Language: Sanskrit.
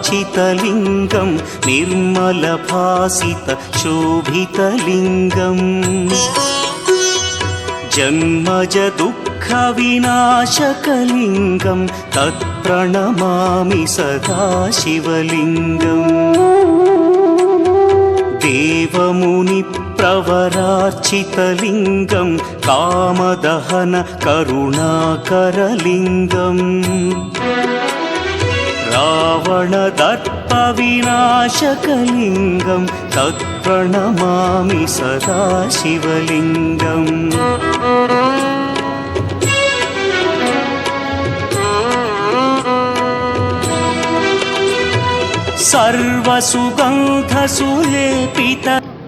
सर्वसुगन्धसुलेपितलिङ्गं निर्मलभासितशोभितलिङ्गम् जन्मजदुःखविनाशकलिङ्गं तत्प्रणमामि सदा शिवलिङ्गम् देवमुनिप्रवरार्चितलिङ्गं कामदहन करुणाकरलिङ्गम् रावणदर्पविनाशकलिङ्गं तत्प्रणमामि सदा शिवलिङ्गम् सर्वसुगन्धसुलेपित